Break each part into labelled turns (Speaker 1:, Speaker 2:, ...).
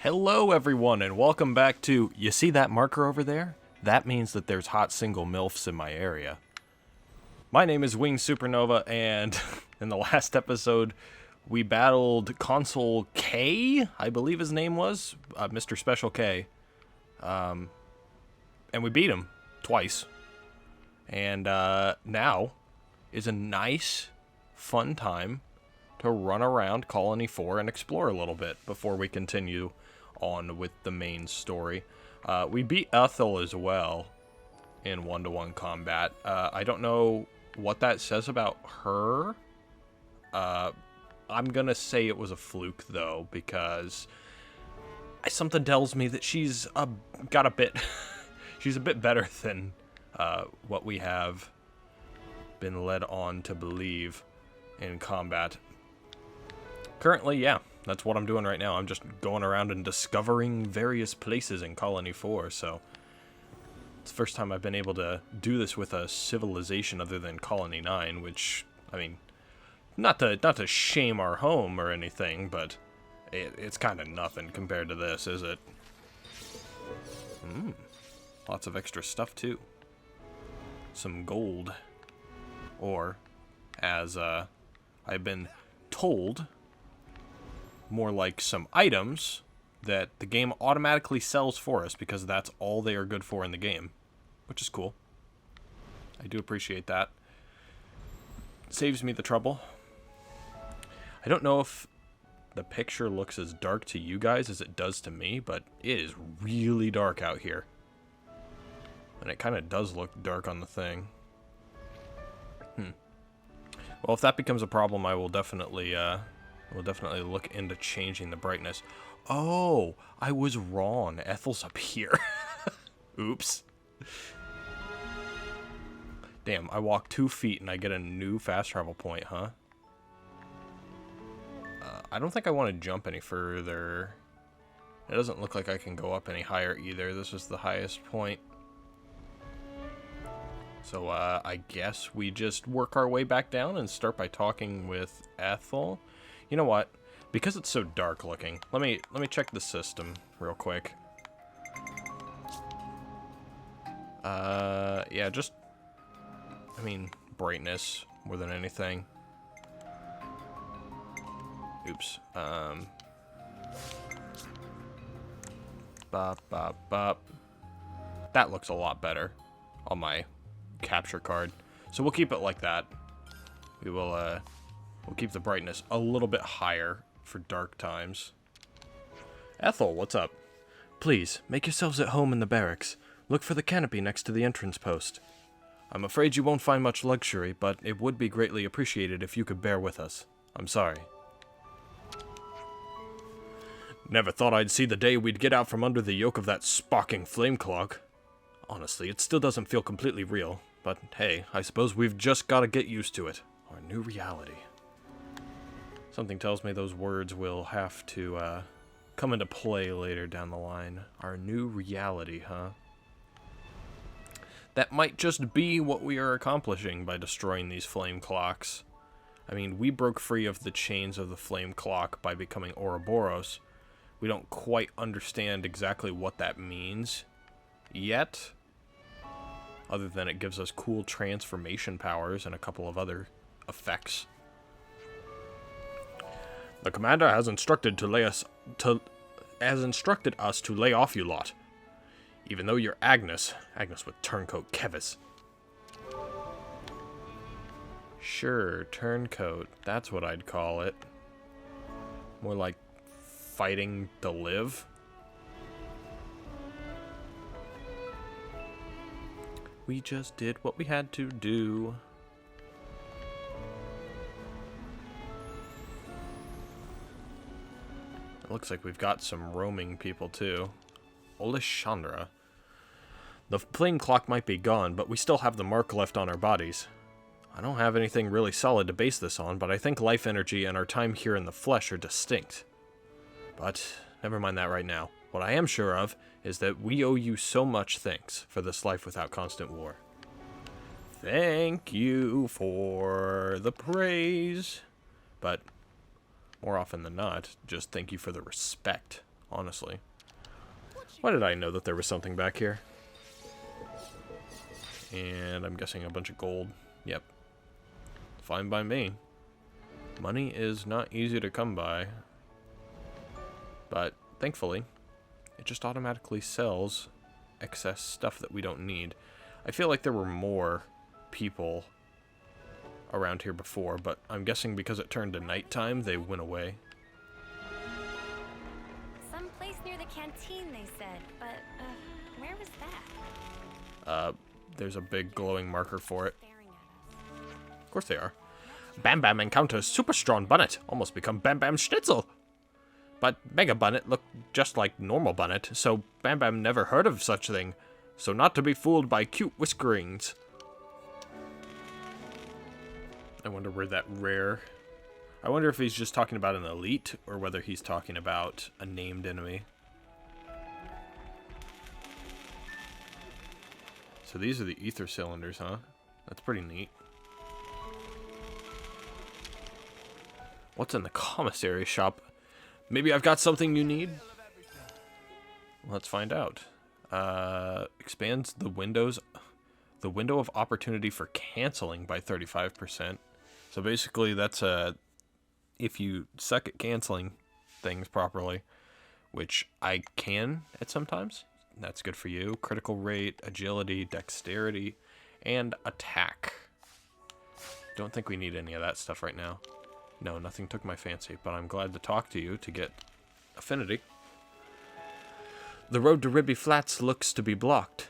Speaker 1: Hello everyone and welcome back to, you see that marker over there? That means that there's hot single MILFs in my area. My name is Wing Supernova and in the last episode we battled Console K, I believe his name was, Mr. Special K. And we beat him twice. And now is a nice, fun time to run around Colony 4 and explore a little bit before we continue on with the main story. We beat Ethel as well in one-to-one combat. I don't know what that says about her. I'm gonna say it was a fluke though, because something tells me that she's got a bit she's a bit better than what we have been led on to believe in combat. Currently, yeah, that's what I'm doing right now. I'm just going around and discovering various places in Colony 4, so it's the first time I've been able to do this with a civilization other than Colony 9, which, I mean, not to shame our home or anything, but it's kind of nothing compared to this, is it? Lots of extra stuff, too. Some gold. Or, as I've been told, more like some items that the game automatically sells for us because that's all they are good for in the game, which is cool. I do appreciate that. Saves me the trouble. I don't know if the picture looks as dark to you guys as it does to me, but it is really dark out here. And it kind of does look dark on the thing. Well, if that becomes a problem, I will definitely look into changing the brightness. Oh, I was wrong. Ethel's up here. Oops. Damn, I walk 2 feet and I get a new fast travel point, huh? I don't think I want to jump any further. It doesn't look like I can go up any higher either. This is the highest point. So, I guess we just work our way back down and start by talking with Ethel. You know what? Because it's so dark looking, let me check the system real quick. Yeah, just, I mean, brightness more than anything. Oops. Bop, bop, bop. That looks a lot better on my capture card. So we'll keep it like that. We'll keep the brightness a little bit higher for dark times. Ethel, what's up?
Speaker 2: Please, make yourselves at home in the barracks. Look for the canopy next to the entrance post. I'm afraid you won't find much luxury, but it would be greatly appreciated if you could bear with us. I'm sorry.
Speaker 1: Never thought I'd see the day we'd get out from under the yoke of that sparking flame clock. Honestly, it still doesn't feel completely real, but hey, I suppose we've just got to get used to it. Our new reality. Something tells me those words will have to come into play later down the line. Our new reality, huh? That might just be what we are accomplishing by destroying these flame clocks. I mean, we broke free of the chains of the flame clock by becoming Ouroboros. We don't quite understand exactly what that means yet, other than it gives us cool transformation powers and a couple of other effects. The commander has instructed us to lay off you lot. Even though you're Agnes with turncoat Kevis. Sure, turncoat. That's what I'd call it. More like fighting to live. We just did what we had to do. It looks like we've got some roaming people too. Olishandra. The flame clock might be gone, but we still have the mark left on our bodies. I don't have anything really solid to base this on, but I think life energy and our time here in the flesh are distinct. But never mind that right now. What I am sure of is that we owe you so much thanks for this life without constant war. Thank you for the praise. But more often than not, just thank you for the respect honestly. Why did I know that there was something back here? And I'm guessing a bunch of gold. Yep. Fine by me. Money is not easy to come by. But, thankfully, it just automatically sells excess stuff that we don't need. I feel like there were more people around here before, but I'm guessing because it turned to nighttime, they went away.
Speaker 3: Someplace near the canteen, they said, but, where was that?
Speaker 1: There's a big glowing marker for it.
Speaker 3: Staring at us.
Speaker 1: Of course they are. Bam Bam encounters Super Strong Bunnet, almost become Bam Bam Schnitzel. But Mega Bunnet looked just like normal Bunnet, so Bam Bam never heard of such thing. So not to be fooled by cute whiskerings. I wonder where that rare... I wonder if he's just talking about an elite, or whether he's talking about a named enemy. So these are the ether cylinders, huh? That's pretty neat. What's in the commissary shop? Maybe I've got something you need? Let's find out. Expands the window of opportunity for canceling by 35%. So basically that's if you suck at canceling things properly, which I can at sometimes, that's good for you. Critical rate, agility, dexterity, and attack. Don't think we need any of that stuff right now. No, nothing took my fancy, but I'm glad to talk to you to get affinity. The road to Ribby Flats looks to be blocked.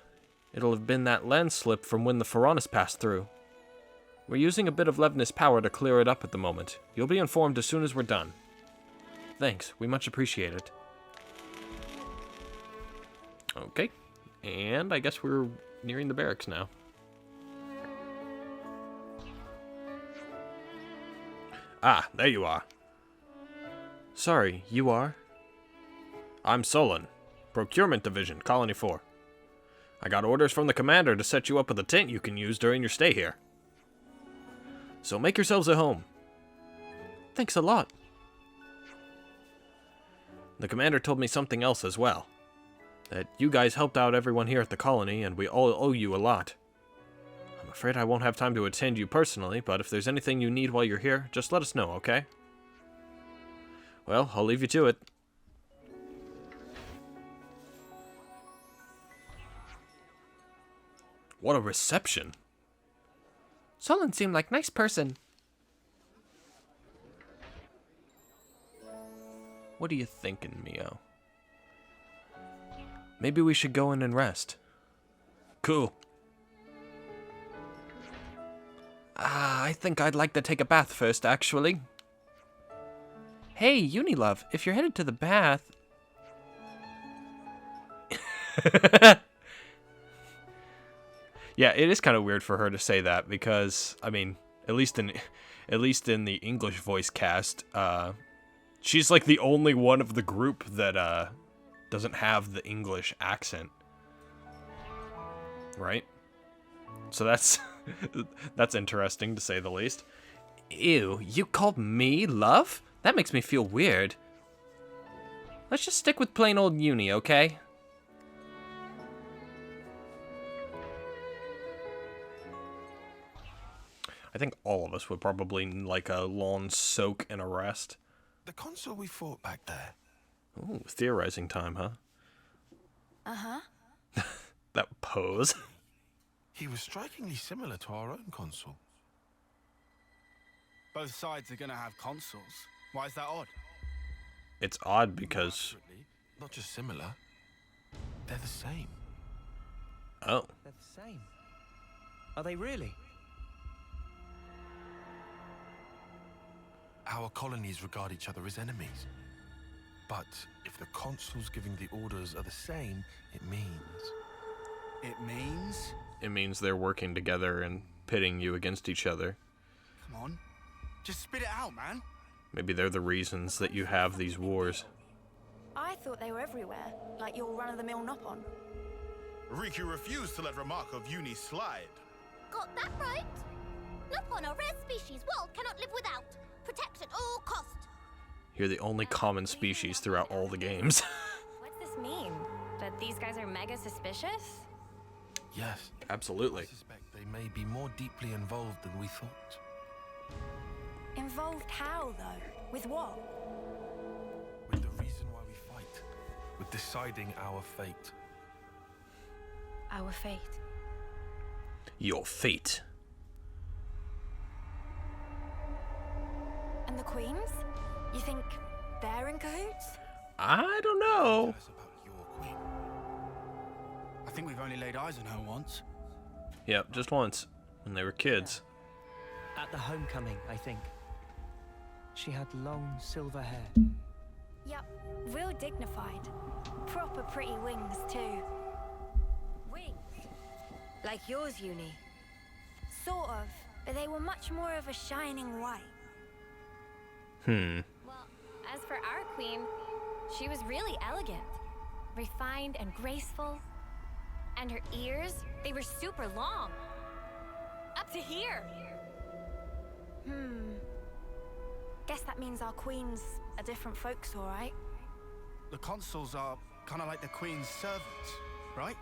Speaker 1: It'll have been that landslip from when the Pharaonis passed through. We're using a bit of Levnis power to clear it up at the moment. You'll be informed as soon as we're done. Thanks, we much appreciate it. Okay, and I guess we're nearing the barracks now. Ah, there you are. Sorry, you are? I'm Solon, Procurement Division, Colony 4. I got orders from the commander to set you up with a tent you can use during your stay here. So make yourselves at home. Thanks a lot. The commander told me something else as well. That you guys helped out everyone here at the colony, and we all owe you a lot. I'm afraid I won't have time to attend you personally, but if there's anything you need while you're here, just let us know, okay? Well, I'll leave you to it. What a reception. Solon seemed like a nice person. What are you thinking, Mio? Maybe we should go in and rest. Cool. I think I'd like to take a bath first, actually. Hey, Unilove, if you're headed to the bath... Yeah, it is kind of weird for her to say that because, I mean, at least in the English voice cast, she's like the only one of the group that doesn't have the English accent, right? So that's that's interesting to say the least. Ew, you called me love? That makes me feel weird. Let's just stick with plain old Uni, okay? I think all of us would probably like a long soak and a rest.
Speaker 4: The console we fought back there.
Speaker 1: Ooh, theorizing time, huh?
Speaker 3: Uh-huh.
Speaker 1: That pose.
Speaker 4: He was strikingly similar to our own console.
Speaker 5: Both sides are gonna have consoles. Why is that odd?
Speaker 1: It's odd because...
Speaker 4: Not just similar. They're the same.
Speaker 1: Oh.
Speaker 6: They're the same. Are they really?
Speaker 4: Our colonies regard each other as enemies. But if the consoles giving the orders are the same, it means...
Speaker 5: It means...
Speaker 1: It means they're working together and pitting you against each other.
Speaker 5: Come on. Just spit it out, man.
Speaker 1: Maybe they're the reasons that you have these wars.
Speaker 3: I thought they were everywhere, like your run-of-the-mill Nopon.
Speaker 7: Riku refused to let remark of Uni slide.
Speaker 8: Got that right? Nopon, a rare species world cannot live without. Protect at all cost.
Speaker 1: You're the only common species throughout all the games.
Speaker 3: this mean? That these guys are mega suspicious?
Speaker 4: Yes,
Speaker 1: Absolutely.
Speaker 4: I suspect they may be more deeply involved than we thought.
Speaker 3: Involved how, though? With what?
Speaker 4: With the reason why we fight. With deciding our fate.
Speaker 3: Our fate.
Speaker 1: Your fate.
Speaker 3: And the queens? You think they're in cahoots?
Speaker 1: I don't
Speaker 4: Tell
Speaker 1: know.
Speaker 4: us about your queen.
Speaker 5: I think we've only laid eyes on her once.
Speaker 1: Yep, just once. When they were kids.
Speaker 6: At the homecoming, I think. She had long silver hair.
Speaker 3: Yup, real dignified. Proper pretty wings, too. Wings? Like yours, Uni. Sort of, but they were much more of a shining white. Well, as for our queen, she was really elegant. Refined and graceful. And her ears, they were super long. Up to here. Guess that means our queen's a different folks, all right?
Speaker 5: The consuls are kind of like the queen's servants, right?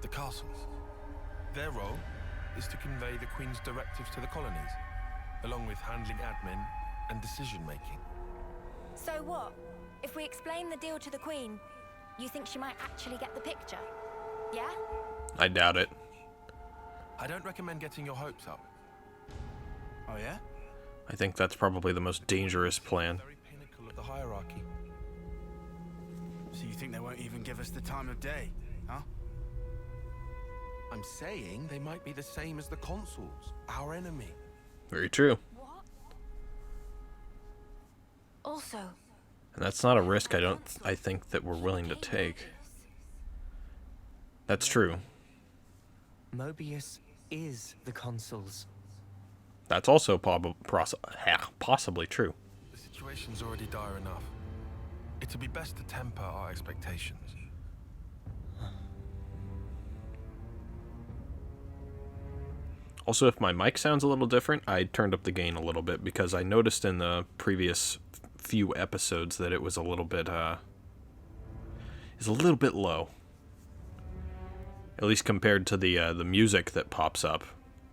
Speaker 4: The castles. Their role is to convey the Queen's directives to the colonies, along with handling admin and decision-making.
Speaker 3: So what? If we explain the deal to the queen, you think she might actually get the picture? Yeah?
Speaker 1: I doubt it.
Speaker 4: I don't recommend getting your hopes up.
Speaker 5: Oh, yeah?
Speaker 1: I think that's probably the most dangerous plan.
Speaker 4: Very pinnacle of the hierarchy.
Speaker 5: So you think they won't even give us the time of day, huh?
Speaker 4: I'm saying they might be the same as the consuls, our enemy.
Speaker 1: Very true.
Speaker 3: What? Also,
Speaker 1: And that's not a risk I think that we're willing to take. That's true.
Speaker 6: Mobius is the consuls.
Speaker 1: That's also possibly true.
Speaker 4: The situation's already dire enough. It'd be best to temper our expectations.
Speaker 1: Also, if my mic sounds a little different, I turned up the gain a little bit because I noticed in the previous few episodes that it was a little bit low. At least compared to the music that pops up.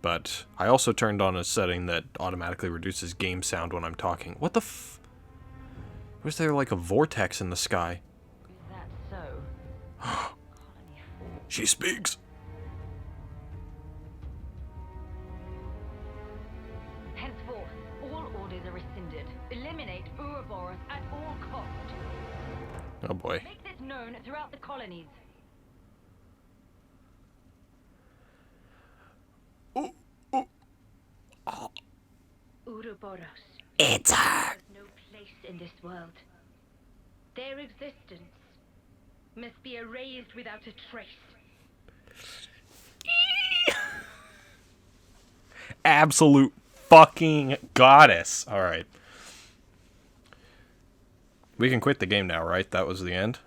Speaker 1: But I also turned on a setting that automatically reduces game sound when I'm talking. What the Was there like a vortex in the sky?
Speaker 9: Is that so? Colony 4.
Speaker 1: She speaks.
Speaker 9: Henceforth, all orders are rescinded. Eliminate Ouroboros at all cost.
Speaker 1: Oh boy.
Speaker 9: Make this known throughout the colonies. Ouroboros.
Speaker 1: It's her.
Speaker 9: Has no place in this world. Their existence must be erased without a trace.
Speaker 1: Absolute fucking goddess. Alright. We can quit the game now, right? That was the end.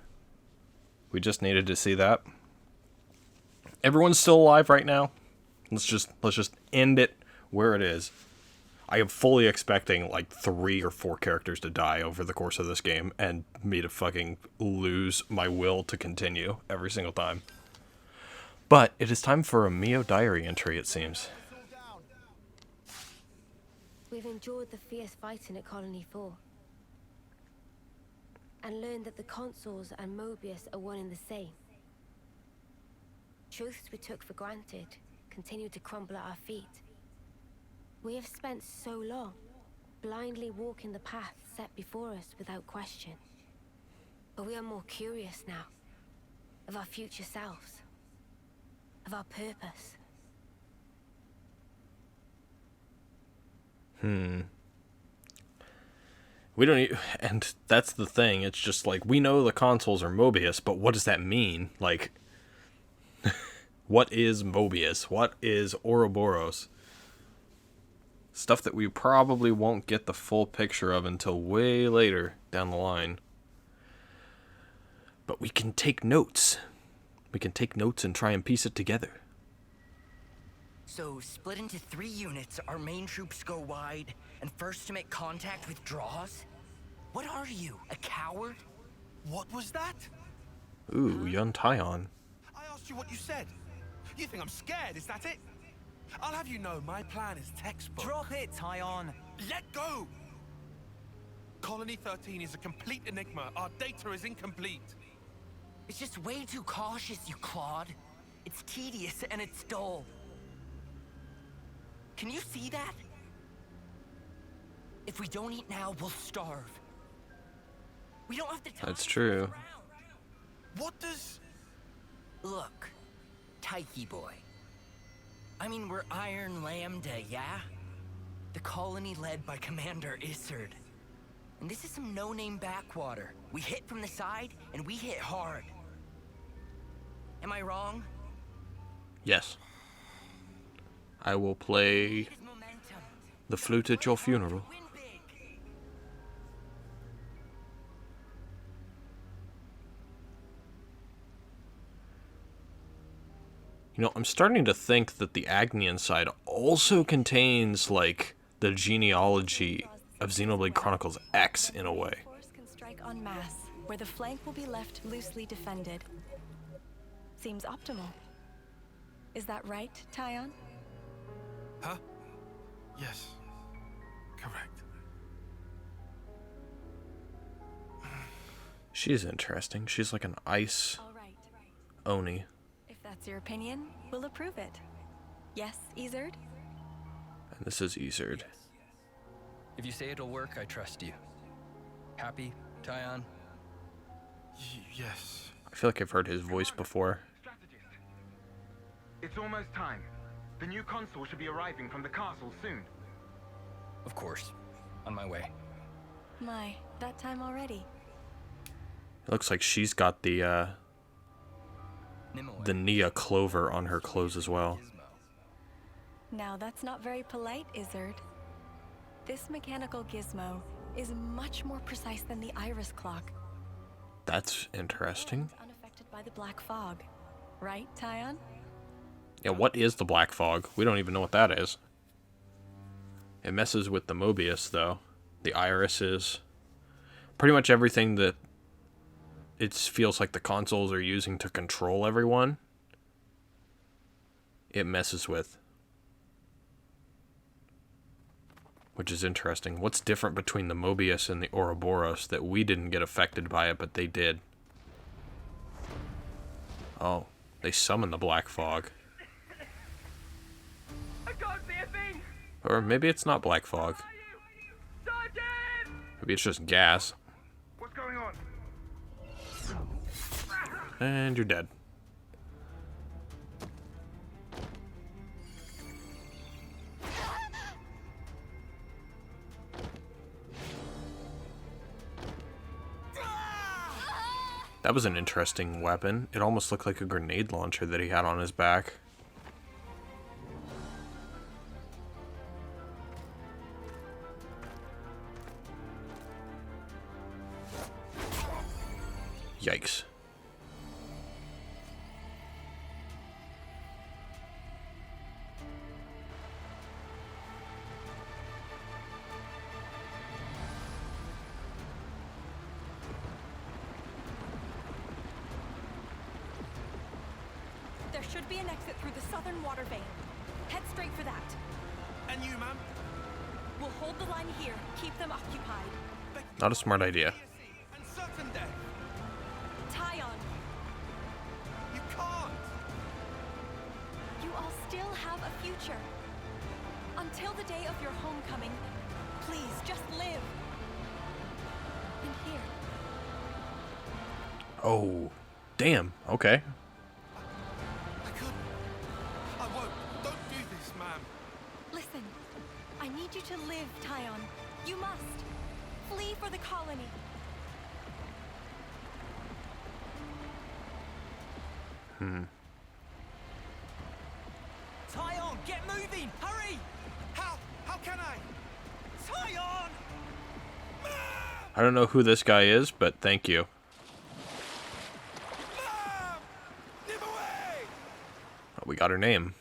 Speaker 1: We just needed to see that. Everyone's still alive right now. Let's just end it where it is. I am fully expecting like 3 or 4 characters to die over the course of this game and me to fucking lose my will to continue every single time. But it is time for a Mio diary entry, it seems.
Speaker 3: we've endured the fierce fighting at Colony 4. And learned that the consuls and Mobius are one and the same. Truths we took for granted continue to crumble at our feet. We have spent so long, blindly walking the path set before us without question. But we are more curious now, of our future selves, of our purpose.
Speaker 1: We don't and that's the thing, it's just like, we know the consuls are Mobius, but what does that mean? Like, what is Mobius? What is Ouroboros? Stuff that we probably won't get the full picture of until way later down the line. But we can take notes. We can take notes and try and piece it together.
Speaker 10: So, split into 3 units, our main troops go wide, and first to make contact withdraws? What are you, a coward?
Speaker 4: What was that?
Speaker 1: Ooh, young Tyon.
Speaker 4: I asked you what you said. You think I'm scared, is that it? I'll have you know my plan is textbook.
Speaker 6: Drop it, Tyon.
Speaker 4: Let go! Colony 13 is a complete enigma. Our data is incomplete.
Speaker 10: It's just way too cautious, you clod. It's tedious and it's dull. Can you see that? If we don't eat now, we'll starve. We don't have the time.
Speaker 1: That's true.
Speaker 4: What does...
Speaker 10: Look, Tyche boy. I mean, we're Iron Lambda, yeah? The colony led by Commander Isard. And this is some no-name backwater. We hit from the side, and we hit hard. Am I wrong?
Speaker 1: Yes. I will play the flute at your funeral.
Speaker 10: Win big.
Speaker 1: You know, I'm starting to think that the Agnian side also contains, like, the genealogy of Xenoblade Chronicles X in a way.
Speaker 11: Force can strike en masse, where the flank will be left loosely defended. Seems optimal. Is that right, Tyon?
Speaker 4: Huh? Yes. Correct.
Speaker 1: She's interesting. She's like an ice
Speaker 11: All right.
Speaker 1: Oni.
Speaker 11: If that's your opinion, we'll approve it. Yes, Isard?
Speaker 1: And this is Isard.
Speaker 12: If you say it'll work, I trust you. Happy, Tyon?
Speaker 4: Yes.
Speaker 1: I feel like I've heard his voice before.
Speaker 13: It's almost time. The new console should be arriving from the castle soon.
Speaker 12: Of course. On my way.
Speaker 11: My, that time already.
Speaker 1: It looks like she's got the Nia clover on her clothes as well.
Speaker 11: Now that's not very polite, Isard. This mechanical gizmo is much more precise than the iris clock.
Speaker 1: That's interesting.
Speaker 11: Unaffected by the black fog. Right, Tyon?
Speaker 1: Yeah, what is the black fog? We don't even know what that is. It messes with the Mobius, though. The irises. Pretty much everything that it feels like the consoles are using to control everyone, it messes with. Which is interesting. What's different between the Mobius and the Ouroboros that we didn't get affected by it, but they did? Oh, they summon the black fog.
Speaker 13: I can't see a thing!
Speaker 1: Or maybe it's not black fog. Maybe it's just gas.
Speaker 13: What's going on?
Speaker 1: And you're dead. That was an interesting weapon. It almost looked like a grenade launcher that he had on his back. Yikes.
Speaker 11: There should be an exit through the southern water vein. Head straight for that.
Speaker 4: And you, ma'am?
Speaker 11: We'll hold the line here. Keep them occupied.
Speaker 1: Not a smart idea.
Speaker 4: And certain death.
Speaker 11: Tyon,
Speaker 4: You can't.
Speaker 11: you all still have a future. Until the day of your homecoming, please just live. And here.
Speaker 1: Oh, damn. Okay.
Speaker 4: I couldn't. I won't. Don't do this, ma'am.
Speaker 11: Listen, I need you to live, Tyon. You must. Flee for the colony.
Speaker 6: Tyon, get moving! Hurry!
Speaker 4: How can I?
Speaker 6: Tyon!
Speaker 1: I don't know who this guy is, but thank you.
Speaker 4: Ma'am! Nip away!
Speaker 1: Oh, we got her name.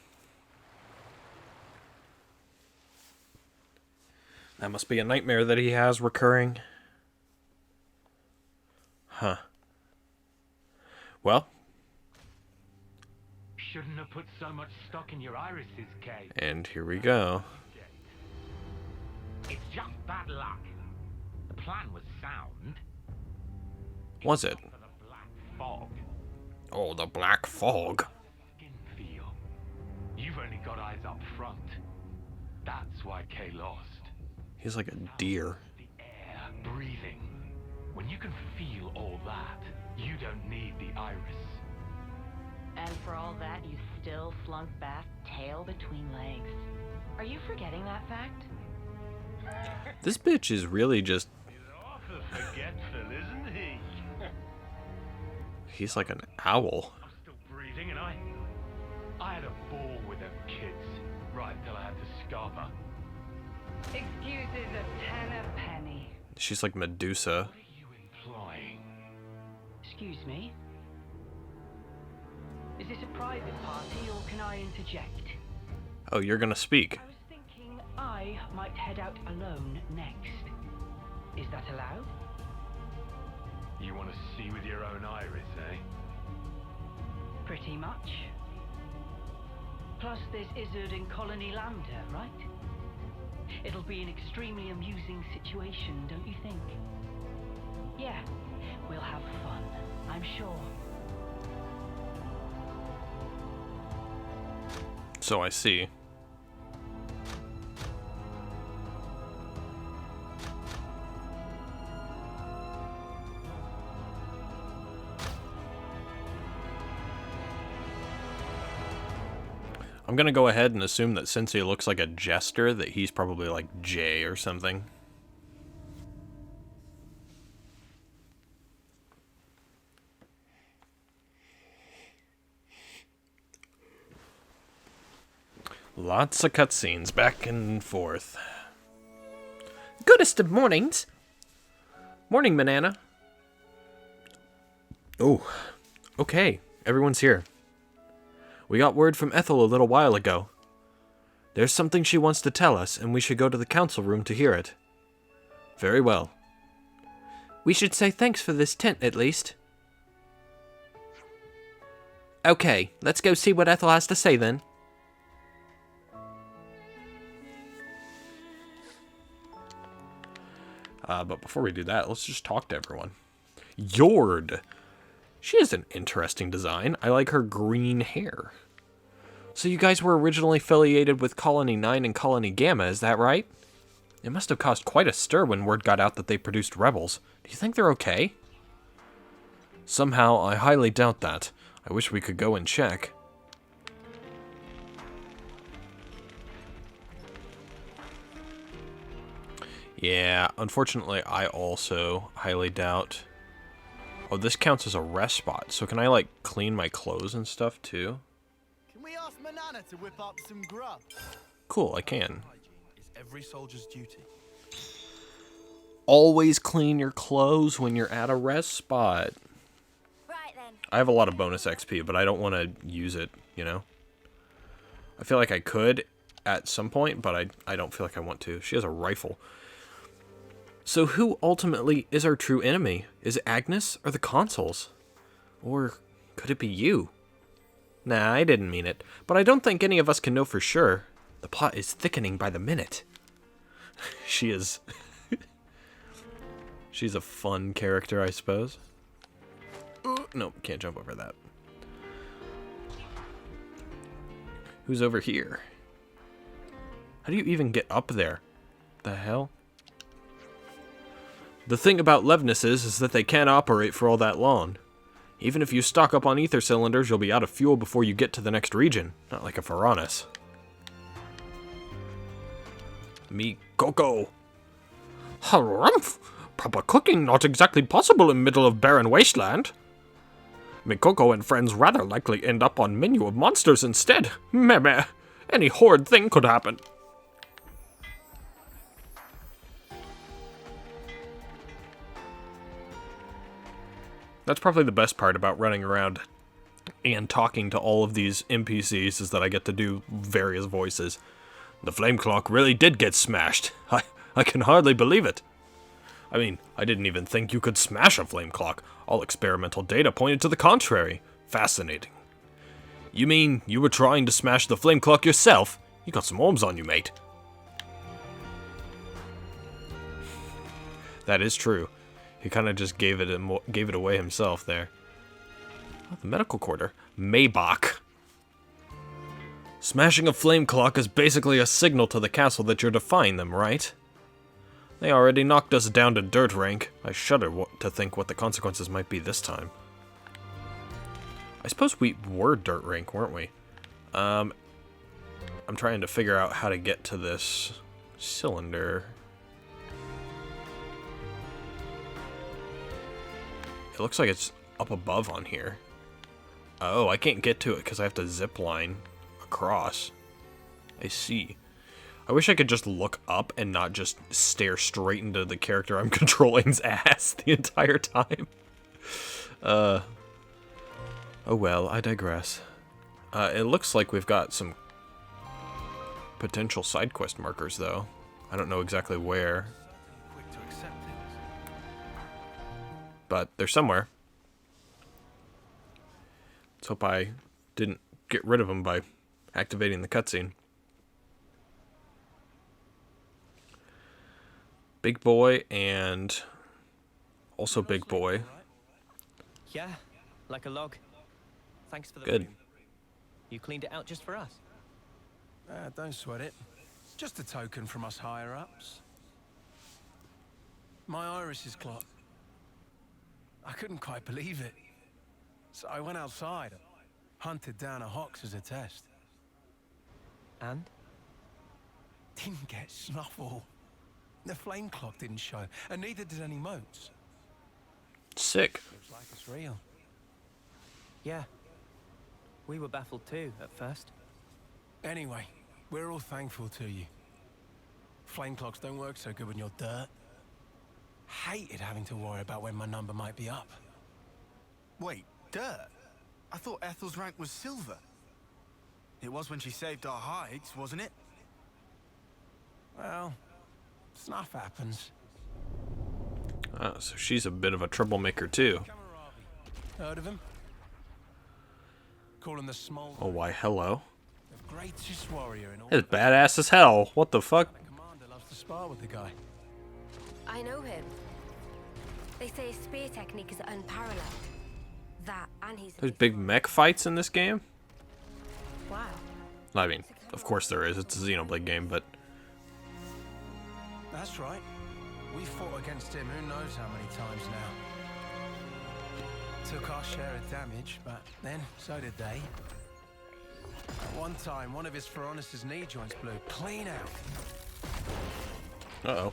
Speaker 1: That must be a nightmare that he has recurring.
Speaker 2: Huh. Well.
Speaker 13: Shouldn't have put so much stock in your irises, Kay.
Speaker 2: And here we go.
Speaker 13: It's just bad luck. The plan was sound.
Speaker 2: Was it?
Speaker 13: For the black fog.
Speaker 2: Oh, the black fog.
Speaker 13: Skin feel. You've only got eyes up front. That's why Kay lost.
Speaker 2: He's like a deer.
Speaker 13: The air, breathing. When you can feel all that, you don't need the iris.
Speaker 9: And for all that, you still slunk back, tail between legs. Are you forgetting that fact?
Speaker 2: This bitch is really just...
Speaker 13: He's awful forgetful, isn't he?
Speaker 2: He's like an owl.
Speaker 13: I'm still breathing, and I had a ball with them kids, right till I had to scarper.
Speaker 9: Excuses a ten a penny.
Speaker 2: She's like Medusa.
Speaker 13: What are you implying?
Speaker 9: Excuse me? Is this a private party, or can I interject?
Speaker 2: Oh, you're gonna speak.
Speaker 9: I was thinking I might head out alone next. Is that allowed?
Speaker 13: You want to see with your own iris, eh?
Speaker 9: Pretty much. Plus, there's Izzard and Colony Lambda, right? It'll be an extremely amusing situation, don't you think? Yeah, we'll have fun, I'm sure.
Speaker 2: So I see. I'm gonna go ahead and assume that since he looks like a jester, that he's probably like Jay or something. Lots of cutscenes back and forth. Goodest of mornings. Morning, Manana. Oh, okay. Everyone's here. We got word from Ethel a little while ago. There's something she wants to tell us, and we should go to the council room to hear it. Very well. We should say thanks for this tent, at least. Okay, let's go see what Ethel has to say, then. But before we do that, let's just talk to everyone. Yord! She has an interesting design. I like her green hair. So you guys were originally affiliated with Colony 9 and Colony Gamma, is that right? It must have caused quite a stir when word got out that they produced rebels. Do you think they're okay? Somehow, I highly doubt that. I wish we could go and check. Yeah, unfortunately, I also highly doubt... Oh, this counts as a rest spot, so can I, like, clean my clothes and stuff, too?
Speaker 5: Can we ask Manana to whip up some grub?
Speaker 2: Cool, I can.
Speaker 4: Is every soldier's duty.
Speaker 2: Always clean your clothes when you're at a rest spot.
Speaker 8: Right then.
Speaker 2: I have a lot of bonus XP, but I don't want to use it, you know? I feel like I could at some point, but I don't feel like I want to. She has a rifle. So who ultimately is our true enemy? Is it Agnes or the consoles? Or could it be you? Nah, I didn't mean it, but I don't think any of us can know for sure. The plot is thickening by the minute. She is... She's a fun character, I suppose. Ooh, no, can't jump over that. Who's over here? How do you even get up there? The hell? The thing about Levnesses is that they can't operate for all that long. Even if you stock up on ether cylinders, you'll be out of fuel before you get to the next region. Not like a Varanus. Me Coco. Harumph! Proper cooking not exactly possible in middle of barren wasteland. Mikoko and friends rather likely end up on menu of monsters instead. Meh. Any horrid thing could happen. That's probably the best part about running around and talking to all of these NPCs is that I get to do various voices. The flame clock really did get smashed. I can hardly believe it. I mean, I didn't even think you could smash a flame clock. All experimental data pointed to the contrary. Fascinating. You mean you were trying to smash the flame clock yourself? You got some arms on you, mate. That is true. He kind of just gave it away himself there. Oh, the medical quarter. Maybach. Smashing a flame clock is basically a signal to the castle that you're defying them, right? They already knocked us down to dirt rank. I shudder to think what the consequences might be this time. I suppose we were dirt rank, weren't we? I'm trying to figure out how to get to this cylinder. It looks like it's up above on here. Oh, I can't get to it because I have to zip line across. I see. I wish I could just look up and not just stare straight into the character I'm controlling's ass the entire time. Oh well, I digress. It looks like we've got some potential side quest markers, though. I don't know exactly where. But they're somewhere. Let's hope I didn't get rid of them by activating the cutscene. Big boy and also big boy.
Speaker 6: Yeah, like a log. Thanks for the
Speaker 2: Good.
Speaker 6: room. You cleaned it out just for us.
Speaker 4: Don't sweat it. Just a token from us higher-ups. My iris is clocked. I couldn't quite believe it. So I went outside, hunted down a Hox as a test.
Speaker 6: And?
Speaker 4: Didn't get snuffle. The flame clock didn't show, and neither did any motes.
Speaker 2: Sick.
Speaker 4: Looks like it's real.
Speaker 6: Yeah. We were baffled too, at first.
Speaker 4: Anyway, we're all thankful to you. Flame clocks don't work so good when you're dirt. Hated having to worry about when my number might be up.
Speaker 5: Wait, dirt? I thought Ethel's rank was silver. It was when she saved our hides, wasn't it?
Speaker 4: Well, stuff happens.
Speaker 2: So she's a bit of a troublemaker too.
Speaker 4: Heard of him? Call him the small.
Speaker 2: Oh, why hello.
Speaker 4: The greatest warrior in all.
Speaker 2: It's badass as hell. What the fuck?
Speaker 4: The commander loves to spar with the guy.
Speaker 3: I know him. They say his spear technique is unparalleled. That and he's.
Speaker 2: There's big mech fights in this game?
Speaker 3: Wow.
Speaker 2: I mean, of course there is. It's a Xenoblade game, but
Speaker 4: That's right. We fought against him who knows how many times now. Took our share of damage, but then so did they. At one time, one of his Pharaonis' knee joints blew clean out.
Speaker 2: uh-oh.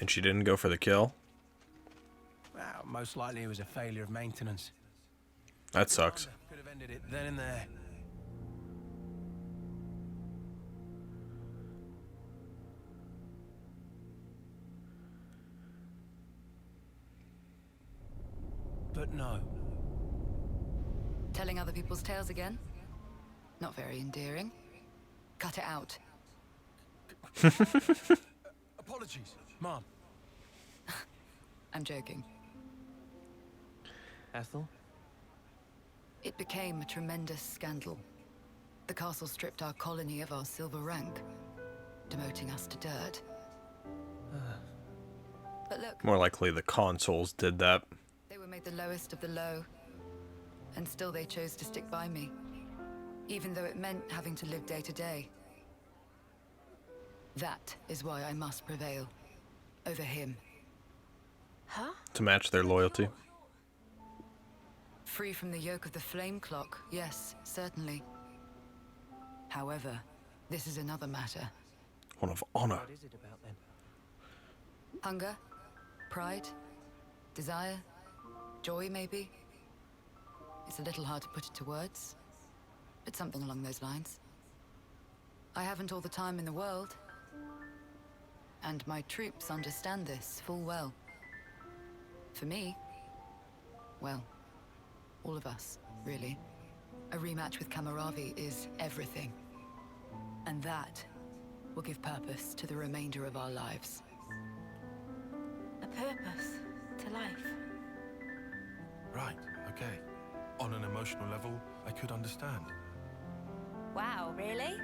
Speaker 2: And she didn't go for the kill?
Speaker 4: Well, most likely it was a failure of maintenance.
Speaker 2: That sucks.
Speaker 4: Could have ended it then and there. But no.
Speaker 14: Telling other people's tales again? Not very endearing. Cut it out.
Speaker 4: Apologies, Mom.
Speaker 14: I'm joking.
Speaker 6: Ethel?
Speaker 14: It became a tremendous scandal. The castle stripped our colony of our silver rank, demoting us to dirt. But look,
Speaker 2: More likely the consoles did that.
Speaker 14: they were made the lowest of the low, and still they chose to stick by me, even though it meant having to live day to day. That is why I must prevail over him.
Speaker 3: Huh?
Speaker 2: To match their loyalty.
Speaker 14: Free from the yoke of the flame clock, yes, certainly. However, this is another matter.
Speaker 2: One of honor.
Speaker 6: What is it about then?
Speaker 14: Hunger, pride, desire, joy maybe. It's a little hard to put it to words, but something along those lines. I haven't all the time in the world. And my troops understand this full well. For me, well, all of us, really. A rematch with Kamaravi is everything. And that will give purpose to the remainder of our lives.
Speaker 3: A purpose to life.
Speaker 4: Right, okay. On an emotional level, I could understand.
Speaker 11: Wow, really?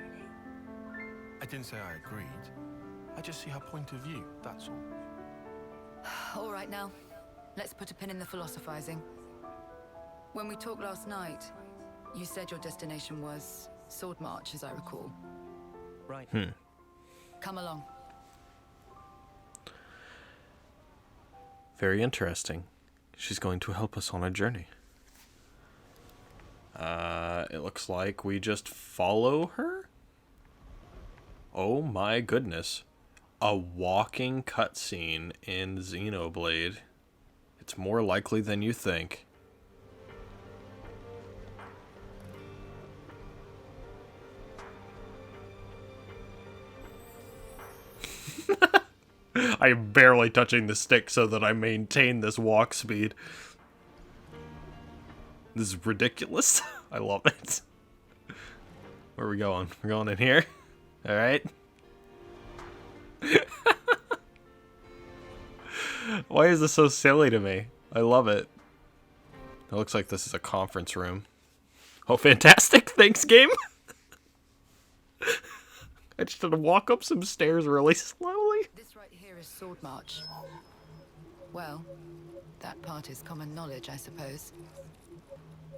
Speaker 4: I didn't say I agreed. I just see her point of view, that's all.
Speaker 14: All right now, let's put a pin in the philosophizing. When we talked last night, you said your destination was Sword March, as I recall.
Speaker 6: Right.
Speaker 14: Come along.
Speaker 2: Very interesting. She's going to help us on a journey. It looks like we just follow her? Oh my goodness. A walking cutscene in Xenoblade. It's more likely than you think. I am barely touching the stick so that I maintain this walk speed. This is ridiculous. I love it. Where are we going? We're going in here? Alright. Why is this so silly to me? I love it. It looks like this is a conference room. Oh, fantastic. Thanks, game. I just had to walk up some stairs really slowly.
Speaker 14: This right here is Sword March. Well, that part is common knowledge, I suppose.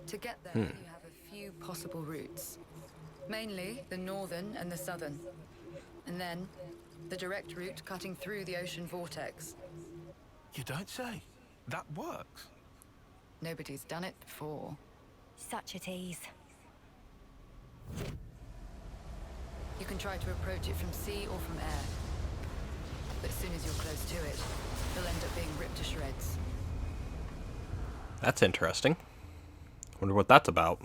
Speaker 14: To get there, you have a few possible routes. Mainly the northern and the southern. And then, the direct route cutting through the ocean vortex.
Speaker 4: You don't say. That works.
Speaker 14: Nobody's done it before.
Speaker 11: Such a tease.
Speaker 14: You can try to approach it from sea or from air. But as soon as you're close to it, you'll end up being ripped to shreds.
Speaker 2: That's interesting. Wonder what that's about.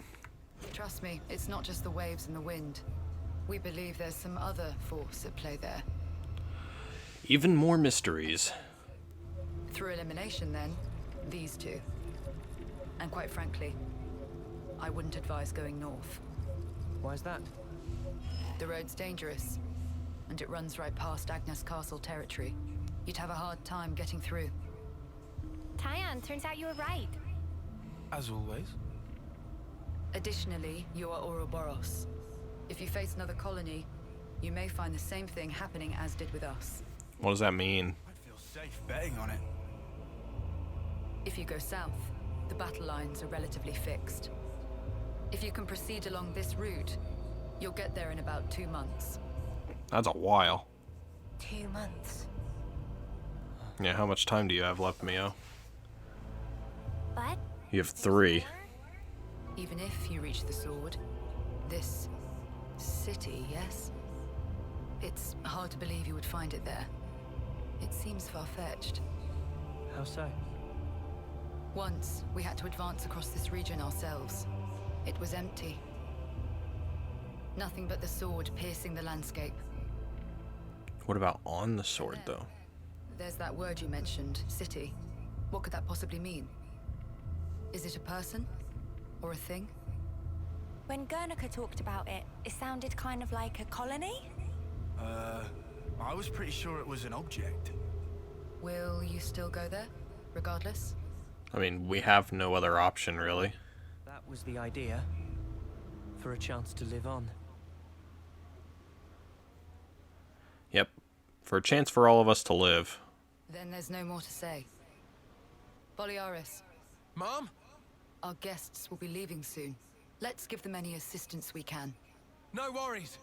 Speaker 14: Trust me, it's not just the waves and the wind. We believe there's some other force at play there.
Speaker 2: Even more mysteries.
Speaker 14: Through elimination, then, these two. And quite frankly, I wouldn't advise going north.
Speaker 6: Why's that?
Speaker 14: The road's dangerous, and it runs right past Agnes Castle territory. You'd have a hard time getting through.
Speaker 11: Tyann, turns out you were right.
Speaker 4: As always.
Speaker 14: Additionally, you are Ouroboros. If you face another colony, you may find the same thing happening as did with us.
Speaker 2: What does that mean?
Speaker 5: I'd feel safe betting on it.
Speaker 14: If you go south, the battle lines are relatively fixed. If you can proceed along this route, you'll get there in about 2 months.
Speaker 2: That's a while.
Speaker 3: 2 months.
Speaker 2: Yeah, how much time do you have left, Mio?
Speaker 11: But
Speaker 2: You have 3.
Speaker 14: Even if you reach the sword, this city, yes? It's hard to believe you would find it there. It seems far-fetched.
Speaker 6: How so?
Speaker 14: Once, we had to advance across this region ourselves. It was empty. Nothing but the sword piercing the landscape.
Speaker 2: What about on the sword, though?
Speaker 14: There's that word you mentioned, city. What could that possibly mean? Is it a person? Or a thing?
Speaker 11: when Guernica talked about it, it sounded kind of like a colony?
Speaker 5: I was pretty sure it was an object.
Speaker 14: Will you still go there, regardless?
Speaker 2: I mean, we have no other option, really.
Speaker 6: That was the idea. For a chance to live on.
Speaker 2: Yep. For a chance for all of us to live.
Speaker 14: Then there's no more to say. Boliaris.
Speaker 4: Mom?
Speaker 14: Our guests will be leaving soon. Let's give them any assistance we can.
Speaker 4: No worries.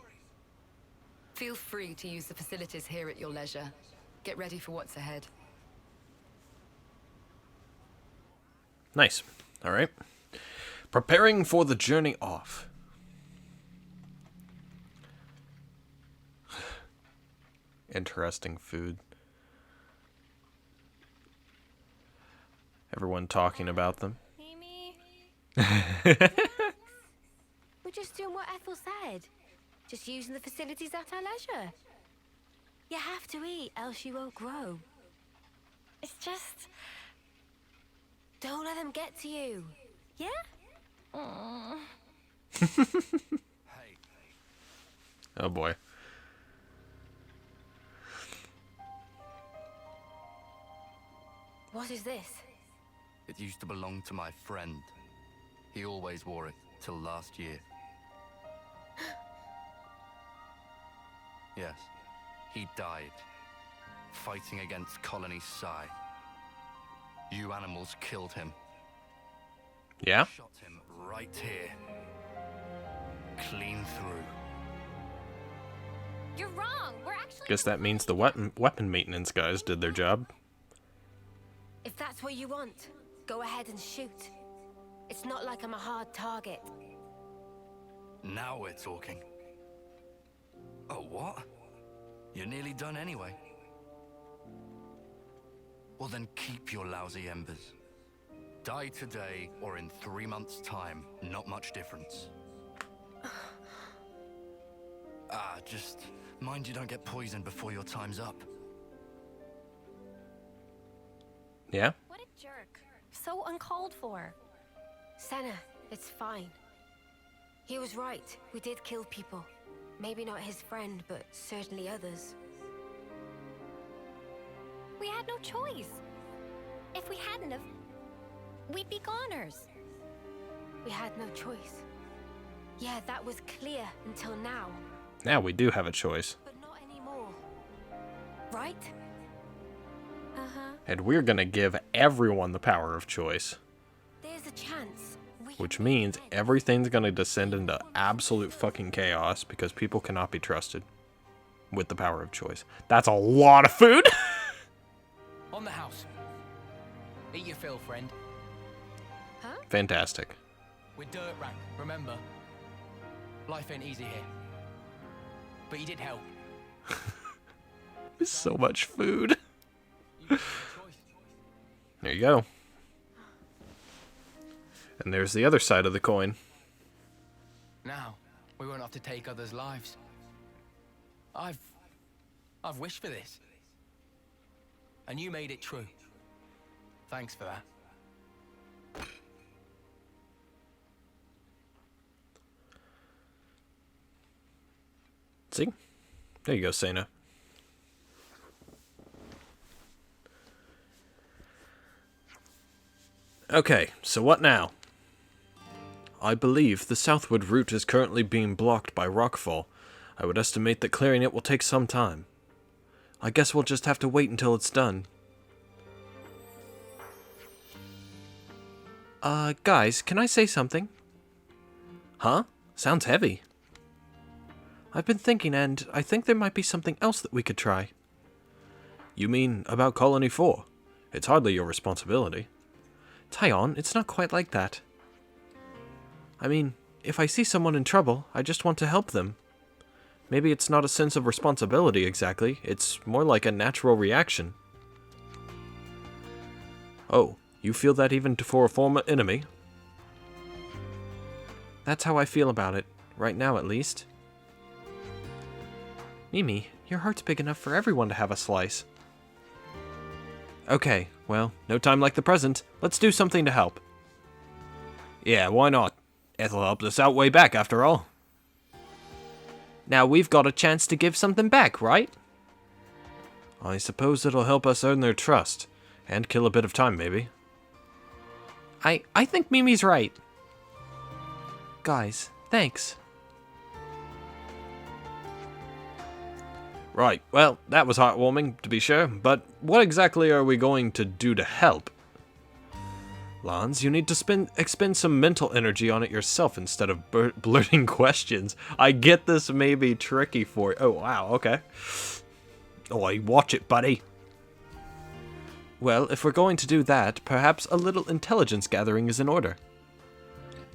Speaker 14: Feel free to use the facilities here at your leisure. Get ready for what's ahead.
Speaker 2: Nice. All right. Preparing for the journey off. Interesting food. Everyone talking about them.
Speaker 3: Mimi. We're just doing what Ethel said. Just using the facilities at our leisure. You have to eat, else you won't grow. It's just... Don't let them get to you. Yeah?
Speaker 2: Oh boy.
Speaker 3: What is this?
Speaker 15: It used to belong to my friend. He always wore it till last year. Yes, he died, fighting against Colony Psi. You animals killed him.
Speaker 2: Yeah?
Speaker 15: Shot him right here. Clean through.
Speaker 8: You're wrong. We're actually...
Speaker 2: Guess that means the weapon maintenance guys did their job.
Speaker 3: If that's what you want, go ahead and shoot. It's not like I'm a hard target.
Speaker 15: Now we're talking. Oh, what? You're nearly done anyway. Well then keep your lousy embers. Die today or in 3 months' time. Not much difference. Just mind you don't get poisoned before your time's up.
Speaker 2: Yeah?
Speaker 11: What a jerk. So uncalled for.
Speaker 3: Senna, it's fine. He was right. We did kill people. Maybe not his friend, but certainly others.
Speaker 11: We had no choice. If we hadn't have, we'd be goners.
Speaker 3: We had no choice. Yeah, that was clear until now.
Speaker 2: Now we do have a choice.
Speaker 3: But not anymore. Right?
Speaker 11: Uh-huh.
Speaker 2: And we're gonna give everyone the power of choice.
Speaker 3: There's a chance.
Speaker 2: Which means everything's gonna descend into absolute fucking chaos because people cannot be trusted with the power of choice. That's a lot of food!
Speaker 10: On the house. Eat your fill, friend.
Speaker 11: Huh?
Speaker 2: Fantastic.
Speaker 10: We're dirt rank, remember? Life ain't easy here. But you did help.
Speaker 2: There's so much food. There you go. And there's the other side of the coin.
Speaker 10: Now, we won't have to take others' lives. I've wished for this. And you made it true. Thanks for that.
Speaker 2: See? There you go, Sena. Okay, so what now? I believe the southward route is currently being blocked by rockfall. I would estimate that clearing it will take some time. I guess we'll just have to wait until it's done. Guys, can I say something? Huh? Sounds heavy. I've been thinking, and I think there might be something else that we could try. You mean about Colony 4? It's hardly your responsibility. Tyon, it's not quite like that. I mean, if I see someone in trouble, I just want to help them. Maybe it's not a sense of responsibility exactly, it's more like a natural reaction. Oh, you feel that even for a former enemy? That's how I feel about it, right now at least. Mimi, your heart's big enough for everyone to have a slice. Okay, well, no time like the present. Let's do something to help. Yeah, why not? Ethel helped us out way back, after all. Now we've got a chance to give something back, right? I suppose it'll help us earn their trust. And kill a bit of time, maybe. I think Mimi's right. Guys, thanks. Right, well, that was heartwarming, to be sure, but what exactly are we going to do to help? Lance, you need to expend some mental energy on it yourself instead of blurting questions. I get this may be tricky for you. Oh, wow, okay. Oi, watch it, buddy. Well, if we're going to do that, perhaps a little intelligence gathering is in order.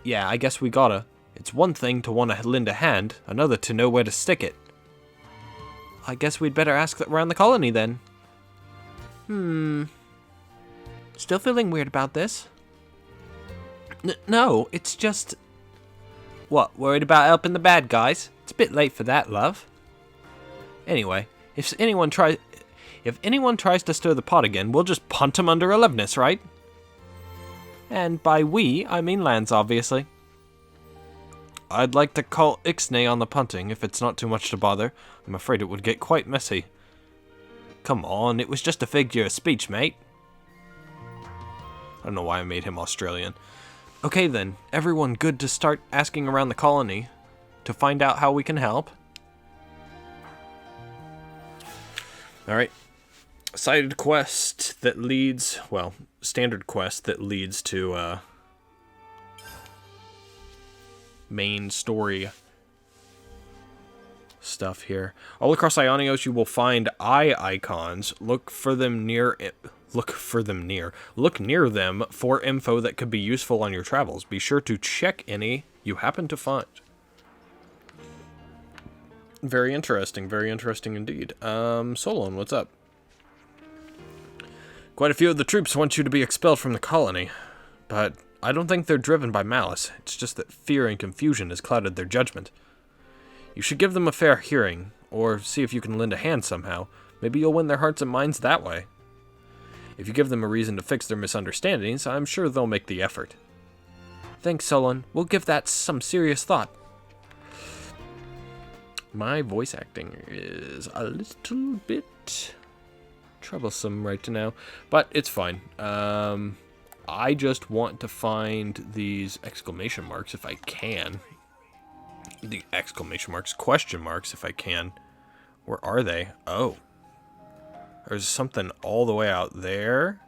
Speaker 2: Yeah, I guess we gotta. It's one thing to want to lend a hand, another to know where to stick it. I guess we'd better ask around the colony then. Still feeling weird about this? No, it's just... What, worried about helping the bad guys? It's a bit late for that, love. Anyway, If anyone tries to stir the pot again, we'll just punt 'em under 11us, right? And by we, I mean Lance, obviously. I'd like to call Ixnay on the punting, if it's not too much to bother. I'm afraid it would get quite messy. Come on, it was just a figure of speech, mate. I don't know why I made him Australian. Okay then, everyone good to start asking around the colony to find out how we can help? Alright. Side quest that leads, well, standard quest that leads to main story stuff here. All across Ionios you will find eye icons. Look near them for info that could be useful on your travels. Be sure to check any you happen to find. Very interesting indeed. Solon, what's up? Quite a few of the troops want you to be expelled from the colony, but I don't think they're driven by malice. It's just that fear and confusion has clouded their judgment. You should give them a fair hearing, or see if you can lend a hand somehow. Maybe you'll win their hearts and minds that way. If you give them a reason to fix their misunderstandings, I'm sure they'll make the effort. Thanks, Solon. We'll give that some serious thought. My voice acting is a little bit troublesome right now, but it's fine. I just want to find these exclamation marks if I can. The exclamation marks, question marks if I can. Where are they? Oh. There's something all the way out there.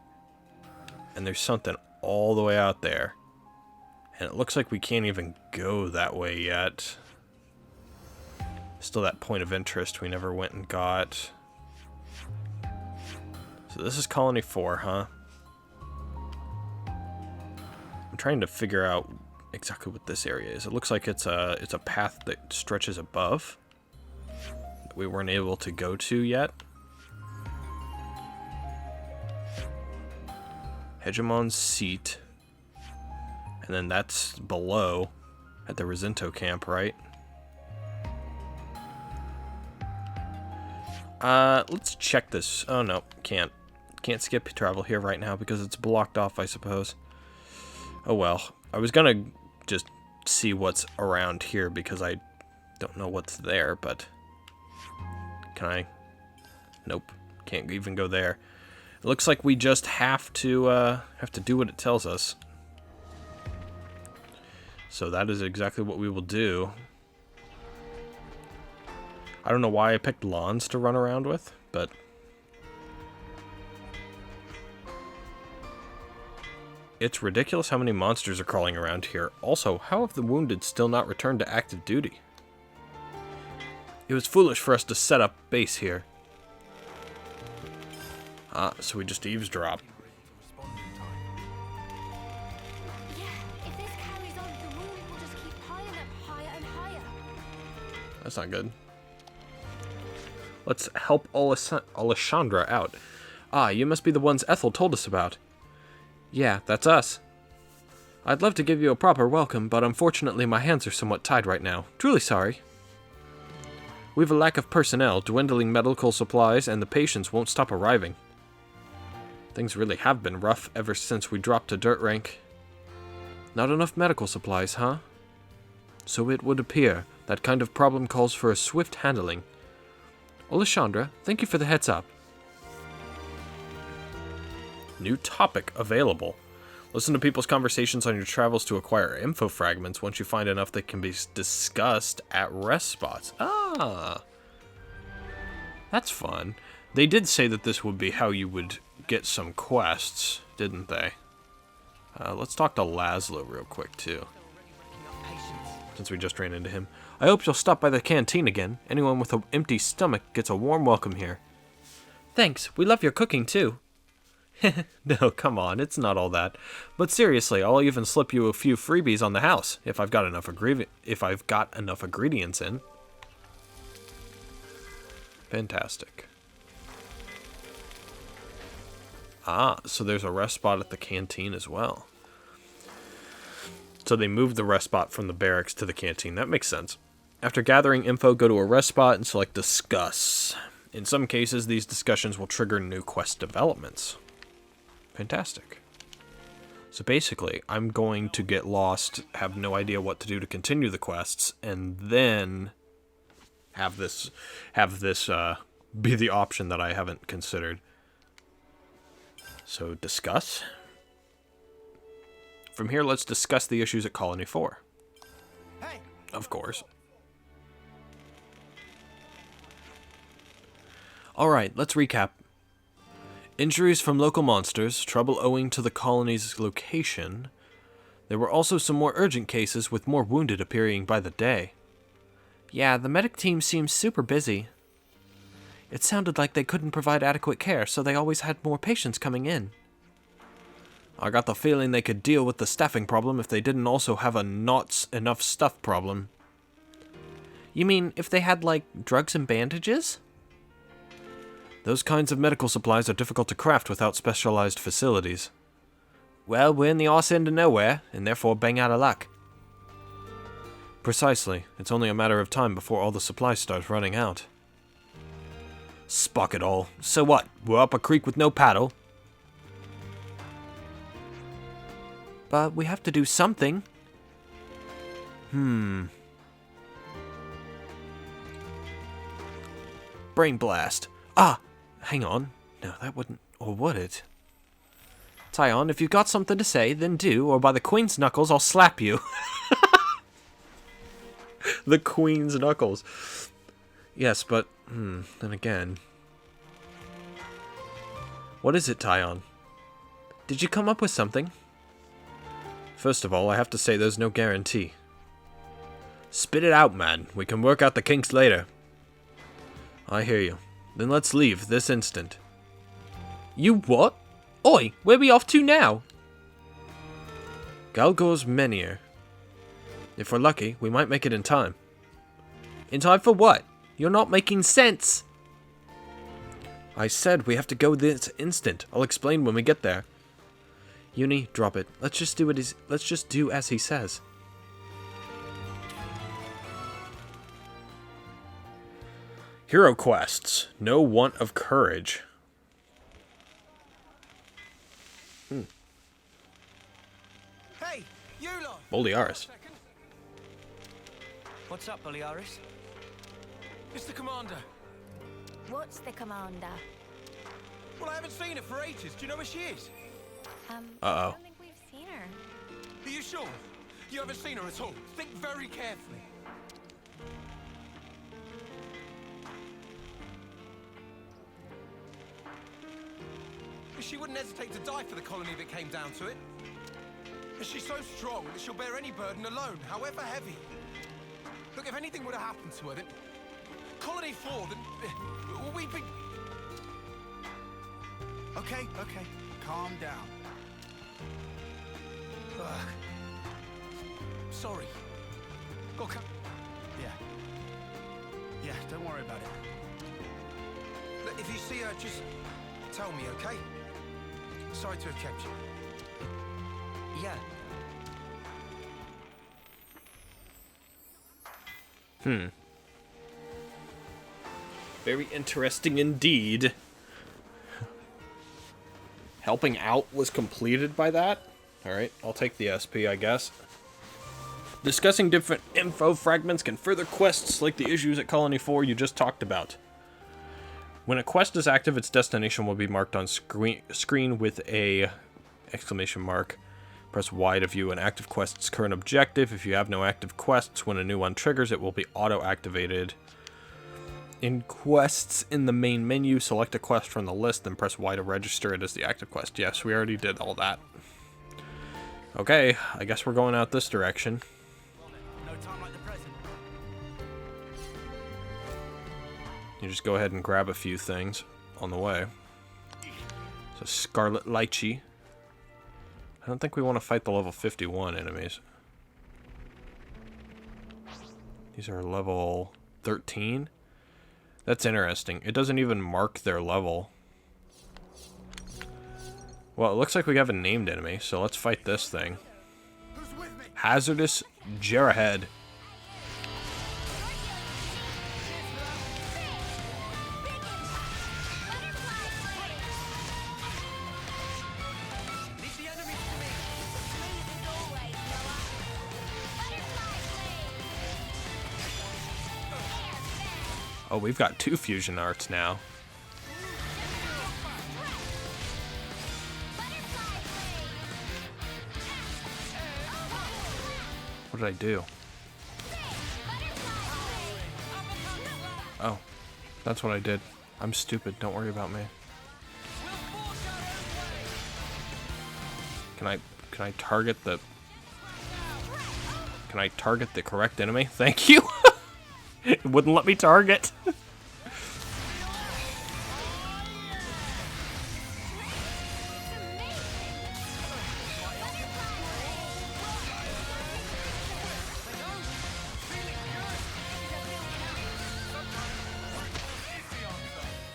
Speaker 2: And there's something all the way out there. And it looks like we can't even go that way yet. Still that point of interest we never went and got. So this is Colony 4, huh? I'm trying to figure out exactly what this area is. It looks like it's a path that stretches above that we weren't able to go to yet. Hegemon's seat. And then that's below at the Resinto camp, right? Let's check this. Oh no, can't skip travel here right now because it's blocked off, I suppose. Oh well. I was gonna just see what's around here because I don't know what's there, but can I? Nope, can't even go there. It looks like we just have to do what it tells us. So that is exactly what we will do. I don't know why I picked lawns to run around with, but it's ridiculous how many monsters are crawling around here. Also, how have the wounded still not returned to active duty? It was foolish for us to set up base here. Ah, so we just eavesdrop.
Speaker 8: Yeah, if this carries on, the wound will just keep piling up higher and higher.
Speaker 2: That's not good. Let's help Alessandra out. Ah, you must be the ones Ethel told us about. Yeah, that's us. I'd love to give you a proper welcome, but unfortunately my hands are somewhat tied right now. Truly sorry. We've a lack of personnel, dwindling medical supplies, and the patients won't stop arriving. Things really have been rough ever since we dropped to dirt rank. Not enough medical supplies, huh? So it would appear that kind of problem calls for a swift handling. Alessandra, thank you for the heads up. New topic available. Listen to people's conversations on your travels to acquire info fragments once you find enough that can be discussed at rest spots. Ah, that's fun. They did say that this would be how you would get some quests, didn't they? Let's talk to Laszlo real quick, too. Since we just ran into him. I hope you'll stop by the canteen again. Anyone with an empty stomach gets a warm welcome here. Thanks, we love your cooking, too. No, come on, it's not all that. But seriously, I'll even slip you a few freebies on the house if I've got enough ingredients in. Fantastic. Ah, so there's a rest spot at the canteen as well. So they moved the rest spot from the barracks to the canteen. That makes sense. After gathering info, go to a rest spot and select discuss. In some cases, these discussions will trigger new quest developments. Fantastic. So basically, I'm going to get lost, have no idea what to do to continue the quests, and then have this be the option that I haven't considered. So, discuss. From here, let's discuss the issues at Colony 4.
Speaker 5: Hey.
Speaker 2: Of course. Alright, let's recap. Injuries from local monsters, trouble owing to the colony's location. There were also some more urgent cases with more wounded appearing by the day. Yeah, the medic team seems super busy. It sounded like they couldn't provide adequate care, so they always had more patients coming in. I got the feeling they could deal with the staffing problem if they didn't also have a not enough stuff problem. You mean if they had, like, drugs and bandages? Those kinds of medical supplies are difficult to craft without specialized facilities. Well, we're in the arse end of nowhere, and therefore bang out of luck. Precisely. It's only a matter of time before all the supplies start running out. Spock it all. So what? We're up a creek with no paddle? But we have to do something. Brain blast. Ah! Hang on. No, that wouldn't... Or would it? Tyon, if you've got something to say, then do, or by the Queen's knuckles, I'll slap you. The Queen's knuckles. Yes, but... then again... What is it, Tyon? Did you come up with something? First of all, I have to say there's no guarantee. Spit it out, man. We can work out the kinks later. I hear you. Then let's leave this instant. You what? Oi, where we off to now? Galgor's Menhir. If we're lucky, we might make it in time. In time for what? You're not making sense. I said we have to go this instant. I'll explain when we get there. Uni, drop it. Let's just do as he says. Hero quests. No want of courage.
Speaker 5: Hey, you lot.
Speaker 2: Boliaris.
Speaker 6: What's up, Boliaris?
Speaker 5: It's the commander.
Speaker 8: What's the commander?
Speaker 5: Well, I haven't seen her for ages. Do you know where she is?
Speaker 2: Uh-oh.
Speaker 8: I don't think we've seen her.
Speaker 5: Are you sure? You haven't seen her at all? Think very carefully. She wouldn't hesitate to die for the colony if it came down to it. And she's so strong that she'll bear any burden alone, however heavy. Look, if anything would have happened to her, then... Colony 4, then... we'd be... Okay. Calm down. Sorry. Go, come. Yeah, don't worry about it. Look, if you see her, just tell me, okay? Sorry to have kept you.
Speaker 6: Yeah.
Speaker 2: Very interesting indeed. Helping out was completed by that? Alright, I'll take the SP, I guess. Discussing different info fragments can further quests like the issues at Colony 4 you just talked about. When a quest is active, its destination will be marked on screen with a exclamation mark. Press Y to view an active quest's current objective. If you have no active quests, when a new one triggers, it will be auto-activated. In quests in the main menu, select a quest from the list, then press Y to register it as the active quest. Yes, we already did all that. Okay, I guess we're going out this direction.
Speaker 5: No time like the present.
Speaker 2: You just go ahead and grab a few things on the way. So Scarlet Lychee. I don't think we want to fight the level 51 enemies. These are level 13. That's interesting. It doesn't even mark their level. Well, it looks like we have a named enemy, so let's fight this thing. Hazardous Jarrowhead. Oh, we've got 2 fusion arts now. What did I do? Oh, that's what I did. I'm stupid. Don't worry about me. Can I target the... Can I target the correct enemy? Thank you. It wouldn't let me target.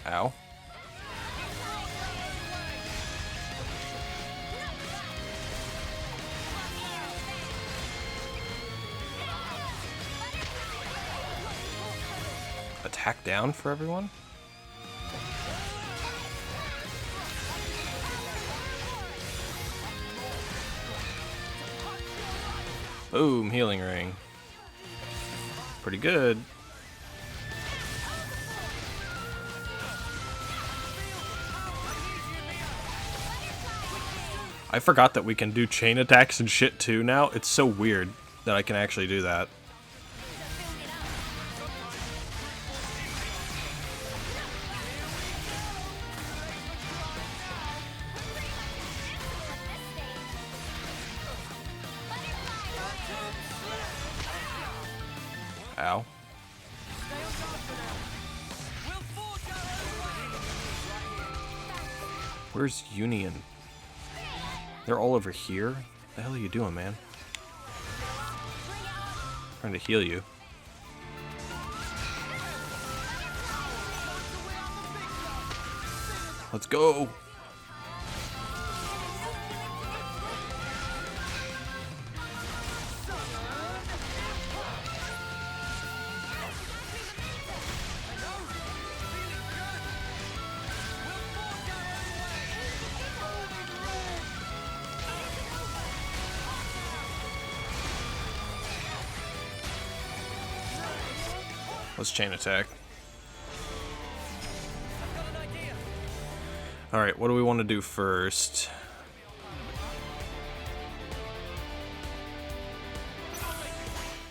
Speaker 2: Ow. Attack down for everyone? Boom, healing ring. Pretty good. I forgot that we can do chain attacks and shit too now. It's so weird that I can actually do that. Ow. Where's Union? They're all over here? What the hell are you doing, man? Trying to heal you. Let's go! Let's chain attack. Alright, what do we want to do first?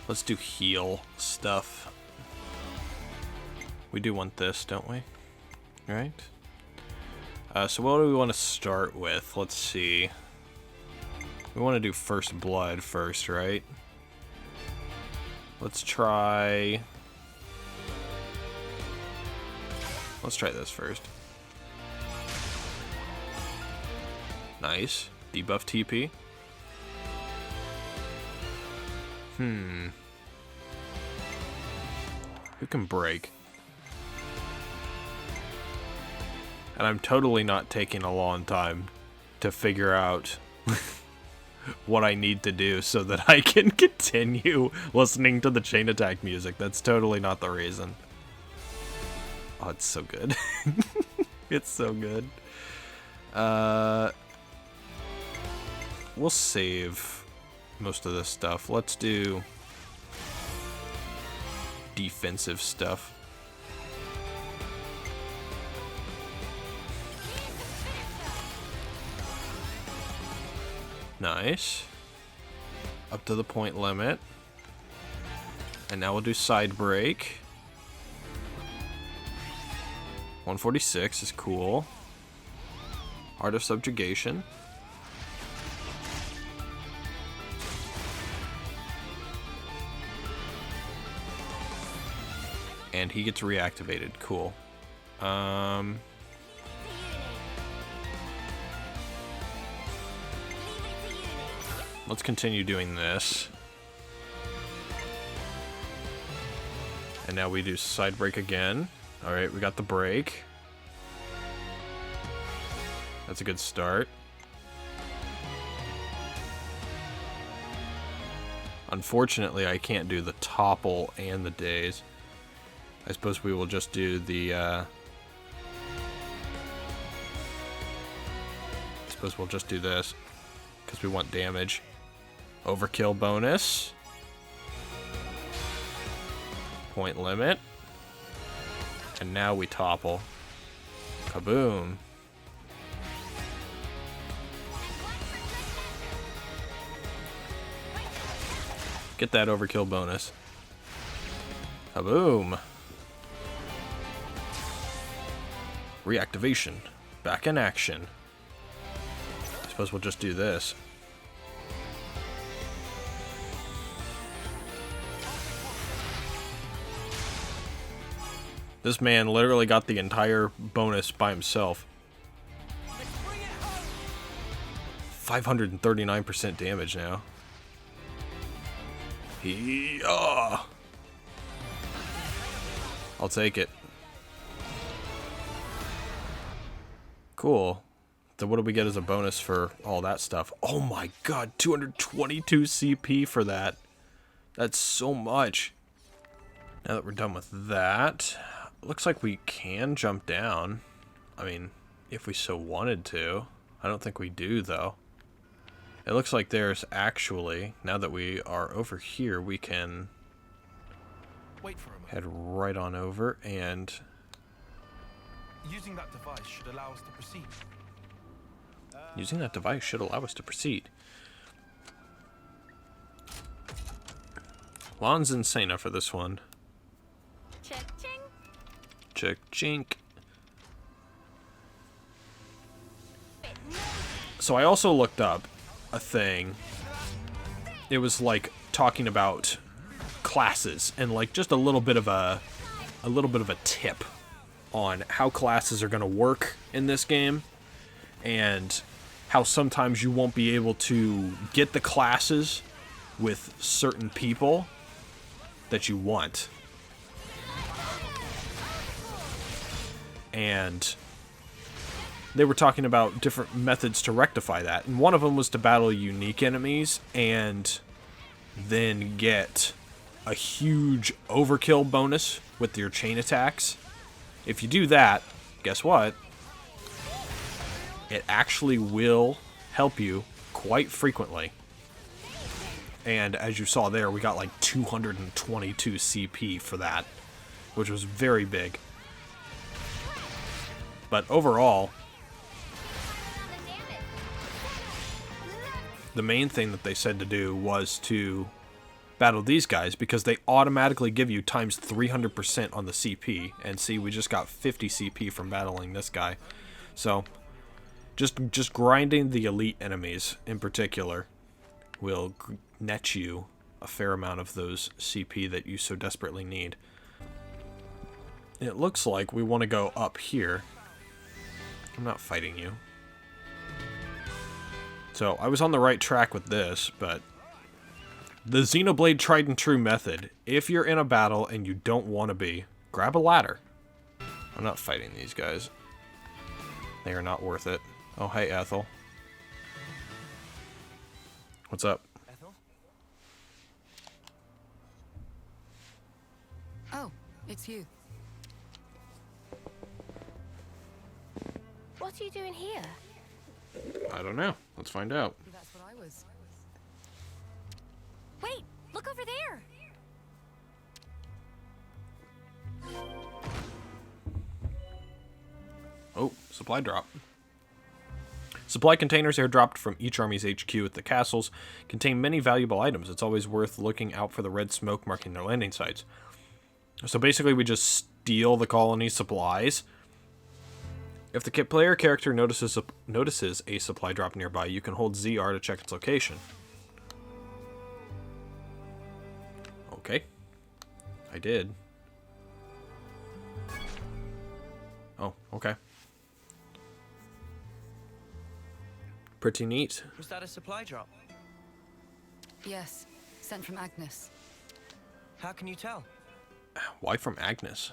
Speaker 2: Let's do heal stuff. We do want this, don't we? Right? So what do we want to start with? Let's see. We want to do first blood first, right? Let's try... Let's try this first. Nice. Debuff TP. Who can break? And I'm totally not taking a long time to figure out what I need to do so that I can continue listening to the chain attack music. That's totally not the reason. Oh, it's so good. It's so good. We'll save most of this stuff. Let's do defensive stuff. Nice. Up to the point limit. And now we'll do side break. 146 is cool. Art of Subjugation. And he gets reactivated. Cool. Let's continue doing this. And now we do side break again. Alright, we got the break. That's a good start. Unfortunately, I can't do the topple and the daze. I suppose we will just do the, I suppose we'll just do this, because we want damage. Overkill bonus. Point limit. And now we topple. Kaboom. Get that overkill bonus. Kaboom. Reactivation. Back in action. I suppose we'll just do this. This man literally got the entire bonus by himself. 539% damage now. I'll take it. Cool. So what do we get as a bonus for all that stuff? Oh my god, 222 CP for that. That's so much. Now that we're done with that, looks like we can jump down. I mean, if we so wanted to. I don't think we do, though. It looks like there's actually, now that we are over here, we can head right on over and...
Speaker 4: Using that device should allow us to proceed.
Speaker 2: Using that device should allow us to proceed. Lon's and Sena for this one.
Speaker 11: Cha-ching.
Speaker 2: Chink. So I also looked up a thing. It was like talking about classes and like just a little bit of a tip on how classes are going to work in this game and how sometimes you won't be able to get the classes with certain people that you want. And they were talking about different methods to rectify that. And one of them was to battle unique enemies and then get a huge overkill bonus with your chain attacks. If you do that, guess what? It actually will help you quite frequently. And as you saw there, we got like 222 CP for that, which was very big. But overall, the main thing that they said to do was to battle these guys because they automatically give you times 300% on the CP. And see, we just got 50 CP from battling this guy. So, just grinding the elite enemies in particular will net you a fair amount of those CP that you so desperately need. It looks like we want to go up here. I'm not fighting you. So, I was on the right track with this, but the Xenoblade tried and true method. If you're in a battle and you don't want to be, grab a ladder. I'm not fighting these guys. They are not worth it. Oh, hey, Ethel. What's up?
Speaker 14: Ethel? Oh, it's you.
Speaker 3: What are you doing here?
Speaker 2: I don't know. Let's find out.
Speaker 14: That's what I was.
Speaker 11: Wait, look over there.
Speaker 2: Oh, supply drop. Supply containers airdropped from each army's HQ at the castles contain many valuable items. It's always worth looking out for the red smoke marking their landing sites. So basically we just steal the colony's supplies. If the player character notices a supply drop nearby, you can hold ZR to check its location. Okay. I did. Oh, okay. Pretty neat.
Speaker 6: Was that a supply drop?
Speaker 14: Yes, sent from Agnes.
Speaker 6: How can you tell?
Speaker 2: Why from Agnes?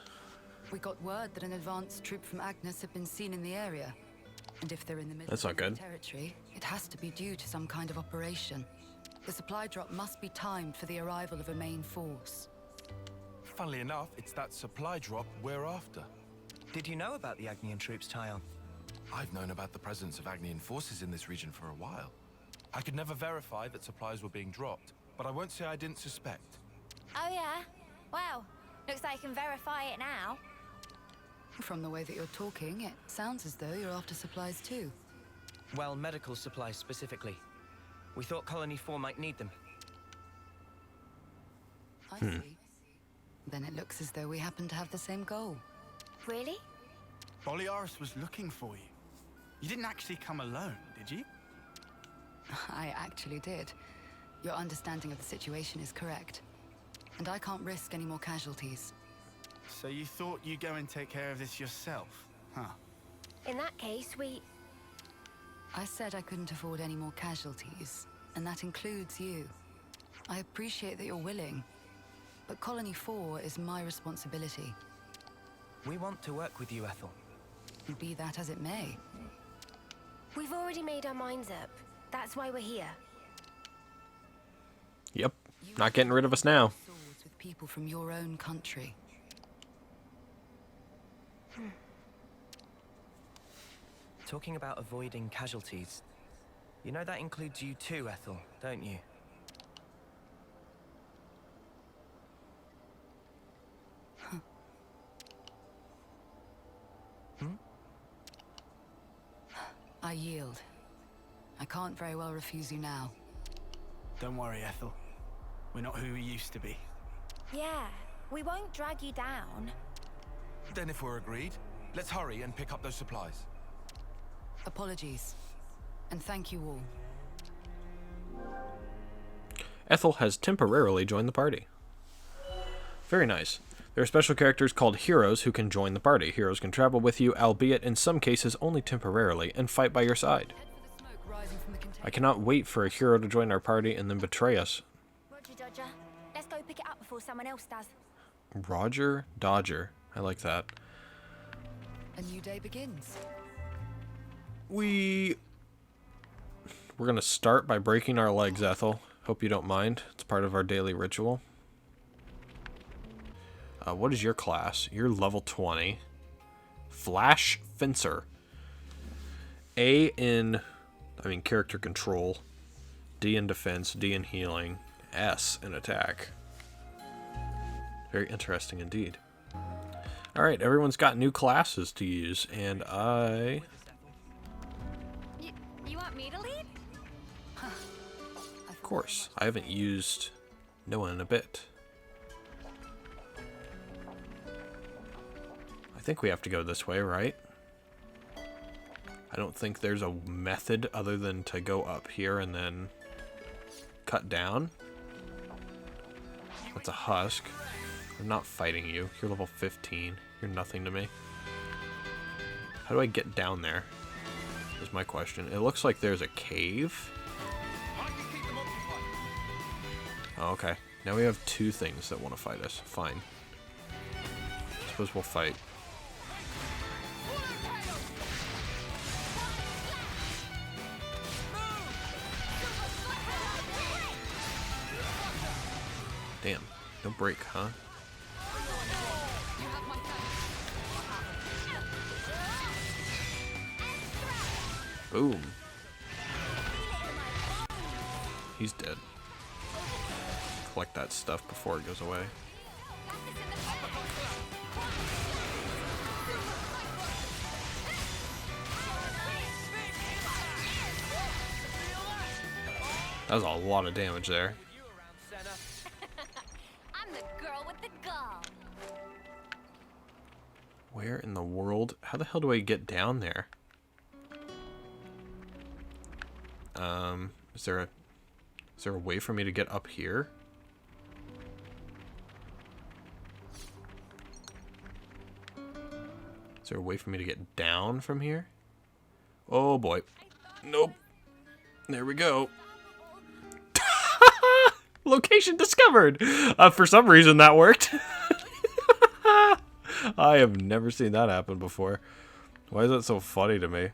Speaker 14: We got word that an advanced troop from Agnes had been seen in the area. And if they're in the middle
Speaker 2: That's not
Speaker 14: of enemy
Speaker 2: good.
Speaker 14: territory, it has to be due to some kind of operation. The supply drop must be timed for the arrival of a main force.
Speaker 4: Funnily enough, it's that supply drop we're after.
Speaker 6: Did you know about the Agnian troops, Tyon?
Speaker 4: I've known about the presence of Agnian forces in this region for a while. I could never verify that supplies were being dropped, but I won't say I didn't suspect.
Speaker 8: Oh yeah? Wow. Looks like I can verify it now.
Speaker 14: From the way that you're talking, it sounds as though you're after supplies too.
Speaker 6: Well, medical supplies specifically. We thought Colony 4 might need them.
Speaker 14: I see. Then it looks as though we happen to have the same goal.
Speaker 3: Really?
Speaker 16: Boliaris was looking for you. You didn't actually come alone, did you?
Speaker 14: I actually did. Your understanding of the situation is correct. And I can't risk any more casualties.
Speaker 16: So you thought you'd go and take care of this yourself, huh?
Speaker 3: In that case,
Speaker 14: I said I couldn't afford any more casualties, and that includes you. I appreciate that you're willing, but Colony 4 is my responsibility.
Speaker 6: We want to work with you, Ethel.
Speaker 14: Be that as it may.
Speaker 3: We've already made our minds up. That's why we're here.
Speaker 2: Yep. Not getting rid of us now.
Speaker 14: Swords with people from your own country.
Speaker 6: Talking about avoiding casualties. You know that includes you too, Ethel, don't you?
Speaker 14: I yield. I can't very well refuse you now.
Speaker 16: Don't worry, Ethel. We're not who we used to be.
Speaker 8: Yeah, we won't drag you down.
Speaker 5: Then if we're agreed, let's hurry and pick up those supplies.
Speaker 14: Apologies. And thank you all.
Speaker 2: Ethel has temporarily joined the party. Very nice. There are special characters called heroes who can join the party. Heroes can travel with you, albeit in some cases only temporarily, and fight by your side. I cannot wait for a hero to join our party and then betray us.
Speaker 8: Roger, Dodger. Let's go pick it up before someone else does.
Speaker 2: Roger Dodger. I like that.
Speaker 14: A new day begins.
Speaker 2: We're gonna start by breaking our legs, Ethel. Hope you don't mind. It's part of our daily ritual. What is your class? You're level 20. Flash Fencer. A in, character control. D in defense. D in healing. S in attack. Very interesting indeed. Alright, everyone's got new classes to use, and I...
Speaker 8: You want me to lead?
Speaker 2: Of course. I haven't used Noah in a bit. I think we have to go this way, right? I don't think there's a method other than to go up here and then cut down. That's a husk. I'm not fighting you. You're level 15. You're nothing to me. How do I get down there? Is my question. It looks like there's a cave. Oh, okay. Now we have two things that want to fight us. Fine. Suppose we'll fight. Damn. No break, huh? Boom. He's dead. Collect that stuff before it goes away. That was a lot of damage there.
Speaker 8: I'm the girl with the gall.
Speaker 2: Where in the world? How the hell do I get down there? Is there a way for me to get up here? Is there a way for me to get down from here? Oh boy. Nope. There we go. Location discovered! For some reason that worked. I have never seen that happen before. Why is that so funny to me?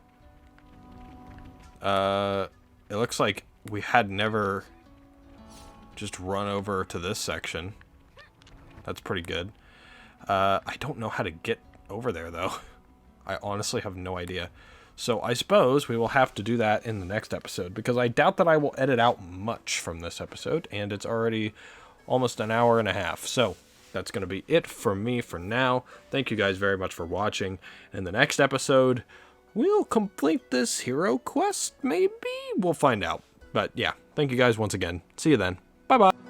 Speaker 2: It looks like we had never just run over to this section. That's pretty good. I don't know how to get over there, though. I honestly have no idea. So I suppose we will have to do that in the next episode, because I doubt that I will edit out much from this episode, and it's already almost an hour and a half. So that's going to be it from me for now. Thank you guys very much for watching. In the next episode, we'll complete this hero quest, maybe? We'll find out. But yeah, thank you guys once again. See you then. Bye-bye.